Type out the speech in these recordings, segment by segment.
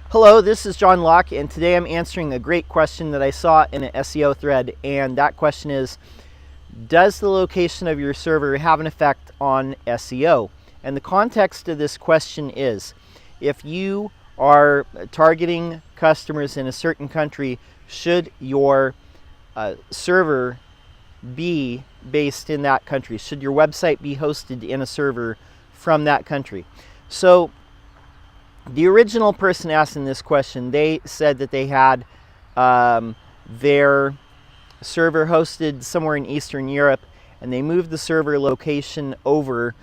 Hello, this is John Locke, and today I'm answering a great question that I saw in an SEO thread. And that question is, does the location of your server have an effect on SEO? And the context of this question is, if you are targeting customers in a certain country, should your server be based in that country? Should your website be hosted in a server from that country? So the original person asking this question, they said that they had their server hosted somewhere in Eastern Europe, and they moved the server location over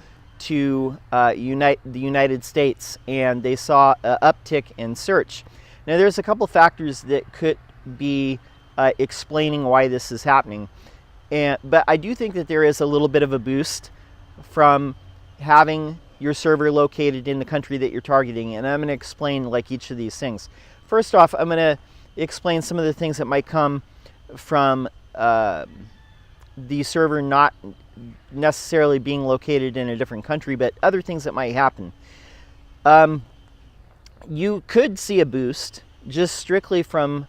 to the United States, and they saw an uptick in search. Now, there's a couple factors that could be explaining why this is happening, but I do think that there is a little bit of a boost from having your server located in the country that you're targeting, and I'm going to explain like each of these things. First off, I'm going to explain some of the things that might come from the server not necessarily being located in a different country, but other things that might happen. You could see a boost just strictly from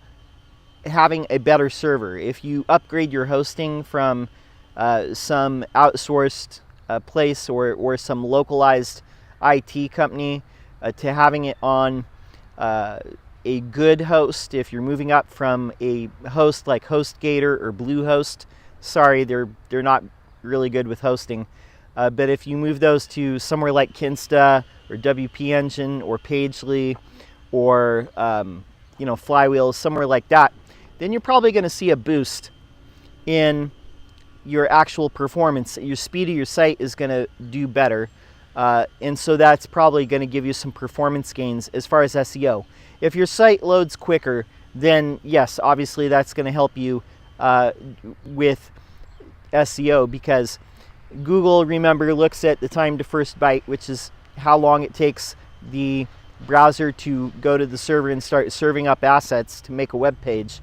having a better server. If you upgrade your hosting from some outsourced place or some localized IT company to having it on a good host. If you're moving up from a host like HostGator or Bluehost, sorry, they're not really good with hosting. But if you move those to somewhere like Kinsta or WP Engine or Pagely or Flywheel, somewhere like that, then you're probably going to see a boost in your actual performance. Your speed of your site is going to do better, and so that's probably going to give you some performance gains as far as SEO. If your site loads quicker, then yes, obviously that's going to help you with SEO, because Google, remember, looks at the time to first byte, which is how long it takes the browser to go to the server and start serving up assets to make a web page.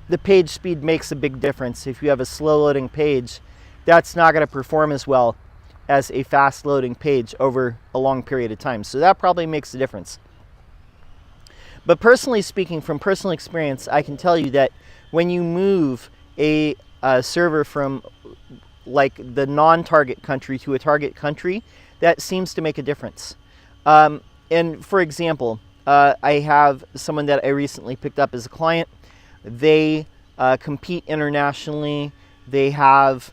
The page speed makes a big difference. If you have a slow loading page, that's not going to perform as well as a fast loading page over a long period of time. So that probably makes a difference. But personally speaking, from personal experience, I can tell you that when you move a server from like the non-target country to a target country, that seems to make a difference. And for example, I have someone that I recently picked up as a client. They compete internationally. They have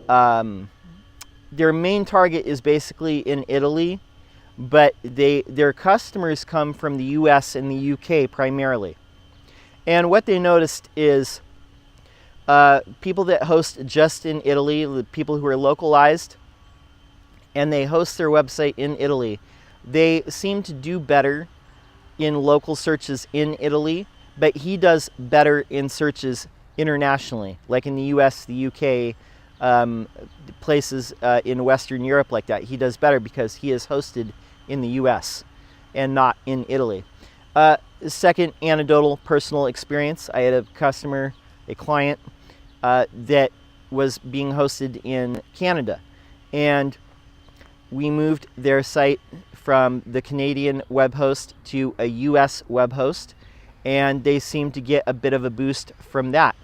their main target is basically in Italy, but their customers come from the US and the UK primarily. And what they noticed is people that host just in Italy, the people who are localized, and they host their website in Italy, they seem to do better in local searches in Italy, but he does better in searches internationally, like in the US, the UK, places in Western Europe like that. He does better because he is hosted in the US and not in Italy. Second anecdotal personal experience, I had a customer, a client, that was being hosted in Canada, and we moved their site from the Canadian web host to a US web host, and they seem to get a bit of a boost from that.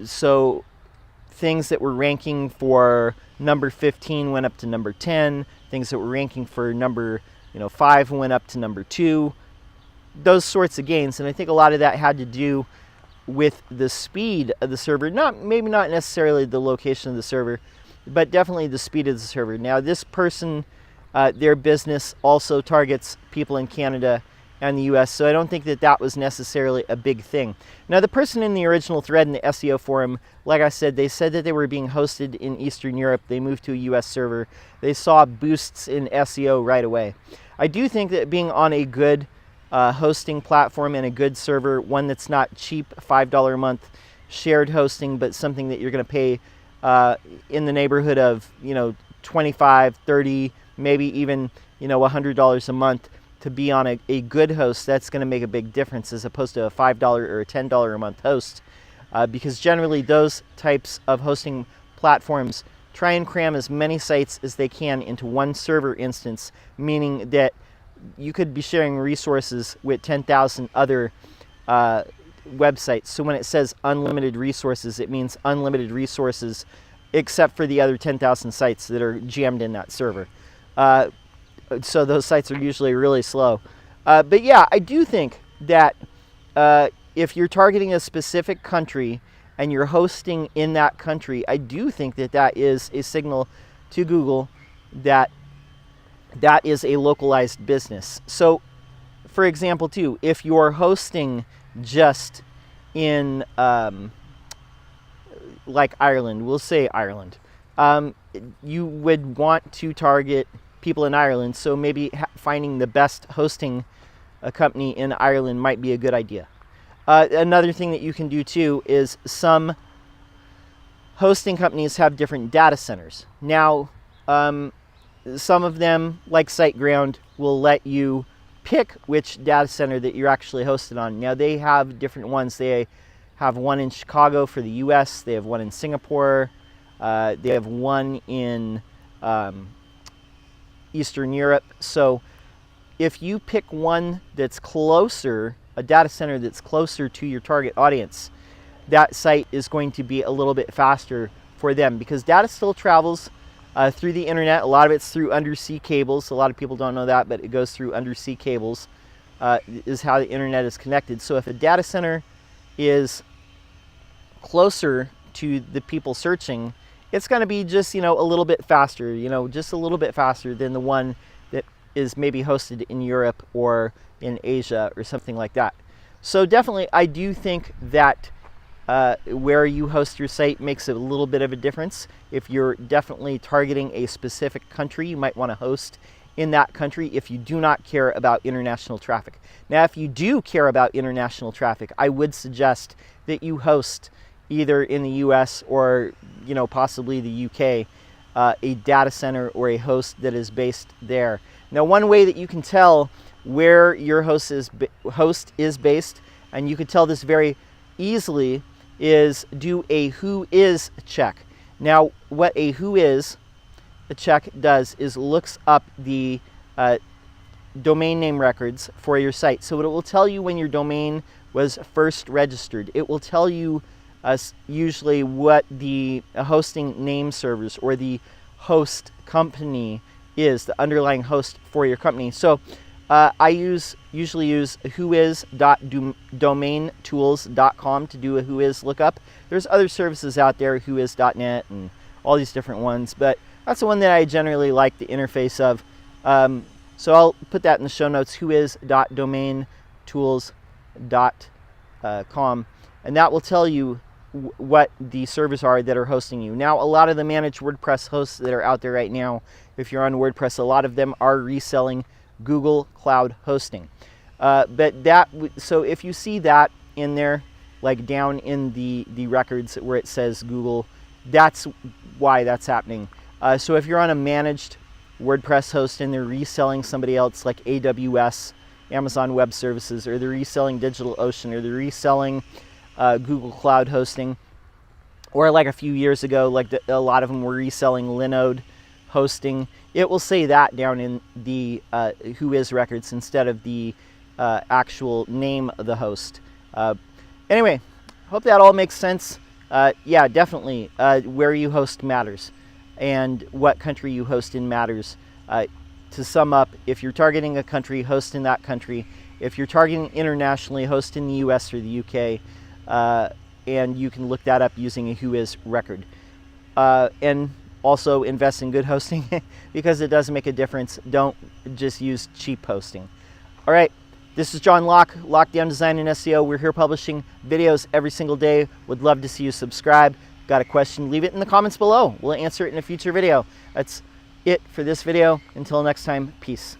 So things that were ranking for number 15 went up to number 10. Things that were ranking for number 5 went up to number 2. Those sorts of gains, and I think a lot of that had to do with the speed of the server. Maybe not necessarily the location of the server, but definitely the speed of the server. Now, this person, their business also targets people in Canada and the US, so I don't think that that was necessarily a big thing. Now, the person in the original thread in the SEO forum, like I said, they said that they were being hosted in Eastern Europe. They moved to a US server. They saw boosts in SEO right away. I do think that being on a good hosting platform and a good server, one that's not cheap, $5 a month shared hosting, but something that you're going to pay in the neighborhood of $25, $30, maybe even $100 a month to be on a good host, that's going to make a big difference as opposed to a $5 or a $10 a month host, because generally those types of hosting platforms try and cram as many sites as they can into one server instance, meaning that you could be sharing resources with 10,000 other websites. So when it says unlimited resources, it means unlimited resources except for the other 10,000 sites that are jammed in that server. So those sites are usually really slow. But yeah, I do think that if you're targeting a specific country and you're hosting in that country, I do think that that is a signal to Google that that is a localized business. So, for example, too, if you're hosting just in like Ireland, we'll say Ireland, you would want to target people in Ireland. So maybe finding the best hosting company in Ireland might be a good idea. Another thing that you can do too is some hosting companies have different data centers. Now, some of them, like SiteGround, will let you pick which data center that you're actually hosted on. Now, they have different ones. They have one in Chicago for the US, they have one in Singapore, they have one in Eastern Europe. So if you pick one that's closer, a data center that's closer to your target audience, that site is going to be a little bit faster for them, because data still travels through the internet. A lot of it's through undersea cables. A lot of people don't know that, but it goes through undersea cables, is how the internet is connected. So if a data center is closer to the people searching, it's going to be just, a little bit faster, just a little bit faster than the one that is maybe hosted in Europe or in Asia or something like that. So definitely, I do think that where you host your site makes a little bit of a difference. If you're definitely targeting a specific country, you might want to host in that country if you do not care about international traffic. Now, if you do care about international traffic, I would suggest that you host either in the US or possibly the UK, a data center or a host that is based there. Now, one way that you can tell where your host is based, and you can tell this very easily, is do a who is check. Now, what a who is check does is looks up the domain name records for your site. So it will tell you when your domain was first registered. It will tell you usually what the hosting name servers or the host company is, the underlying host for your company. So I usually use whois.domaintools.com to do a whois lookup. There's other services out there, whois.net and all these different ones, but that's the one that I generally like the interface of. So I'll put that in the show notes, whois.domaintools.com, and that will tell you what the servers are that are hosting you. Now, a lot of the managed WordPress hosts that are out there right now, if you're on WordPress, a lot of them are reselling Google Cloud hosting. So if you see that in there, like down in the records where it says Google, that's why that's happening. So if you're on a managed WordPress host and they're reselling somebody else, like AWS, Amazon Web Services, or they're reselling DigitalOcean, or they're reselling Google Cloud hosting, or like a few years ago, like a lot of them were reselling Linode hosting, it will say that down in the whois records instead of the actual name of the host. Anyway, hope that all makes sense. Yeah, definitely where you host matters, and what country you host in matters. To sum up, if you're targeting a country, host in that country. If you're targeting internationally, host in the US or the UK, and you can look that up using a whois record. And also invest in good hosting because it does make a difference. Don't just use cheap hosting. All right, this is John Locke, Lockdown Design and SEO. We're here publishing videos every single day. Would love to see you subscribe. Got a question? Leave it in the comments below. We'll answer it in a future video. That's it for this video. Until next time, peace.